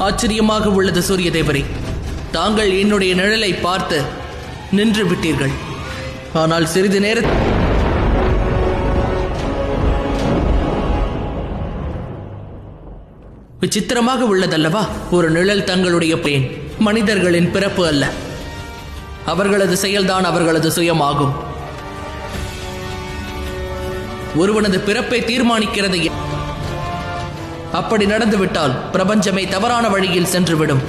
ஆச்சரியமாக உள்ளது சூரிய தேவரே. தாங்கள் என்னுடைய நிழலை பார்த்து நின்று விட்டீர்கள். ஆனால் சிறிது நேரத்தில் விசித்திரமாக உள்ளதல்லவா? ஒரு நிழல் தங்களுடைய பேன் மனிதர்களின் பிறப்பு அல்ல. அவர்களது செயல்தான் அவர்களது சுயமாகும். ஒருவனது பிறப்பை தீர்மானிக்கிறது. அப்படி நடந்துவிட்டால் பிரபஞ்சமே தவறான வழியில் சென்றுவிடும்.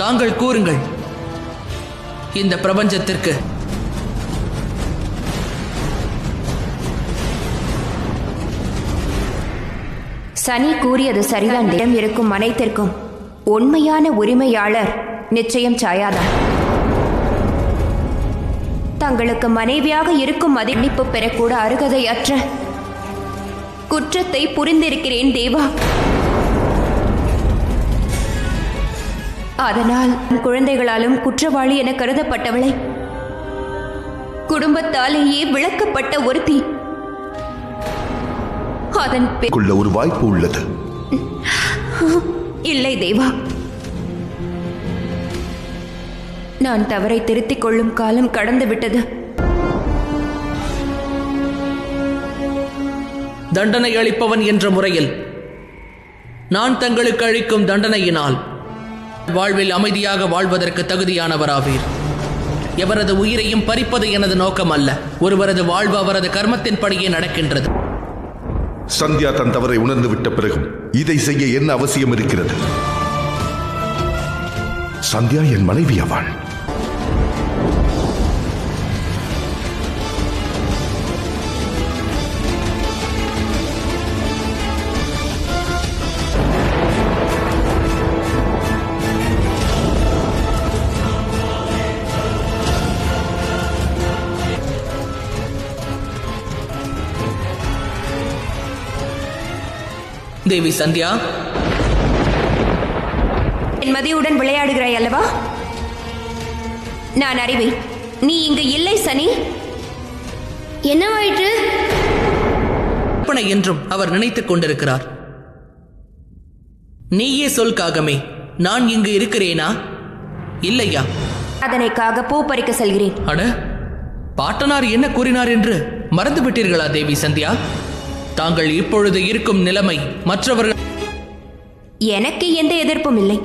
தாங்கள் கூறுங்கள், இந்த பிரபஞ்சத்திற்கு சனி கூறியது சரிதான். இருக்கும் அனைத்திற்கும் உண்மையான உரிமையாளர் நிச்சயம் சாயாதான். தங்களுக்கு மனைவியாக இருக்கும் மதிப்பு பெறக்கூட அருகதையற்ற குற்றத்தை புரிந்திருக்கிறேன் தேவா. அதனால் குழந்தைகளாலும் குற்றவாளி என கருதப்பட்டவளை குடும்பத்தாலேயே விளக்கப்பட்ட ஒருத்தி அதன் ஒரு வாய்ப்பு உள்ளது. இல்லை தேவா, நான் தவறை திருத்திக் கொள்ளும் காலம் கடந்து விட்டது. தண்டனை அளிப்பவன் என்ற முறையில் நான் தங்களுக்கு அளிக்கும் தண்டனையினால் வாழ்வில் அமைதியாக வாழ்வதற்கு தகுதியானவராவீர். எவரது உயிரையும் பறிப்பது எனது நோக்கம் அல்ல. ஒருவரது வாழ்வு அவரது கர்மத்தின் படியே நடக்கின்றது. சந்தியா தன் தவறை உணர்ந்து விட்ட பிறகும் இதை செய்ய என்ன அவசியம் இருக்கிறது? சந்தியா என் மனைவி ஆவாள். தேவி சந்தியா, என் மதியுடன் விளையாடுகிறாய் அல்லவா? நான் அறிவேன், நீ இங்கு இல்லை சனி. என்னவாயிற்று என்றும் அவர் நினைத்துக் கொண்டிருக்கிறார். நீயே சொல் காகமே, நான் இங்கு இருக்கிறேனா இல்லையா? அதனைக்காக பூ பறிக்க செல்கிறேன். அட, பாட்டனார் என்ன கூறினார் என்று மறந்து விட்டீர்களா தேவி சந்தியா? தாங்கள் இப்பொழுது இருக்கும் நிலைமை மற்றவர்கள் எனக்கு எந்த எதிர்ப்பும் இல்லை.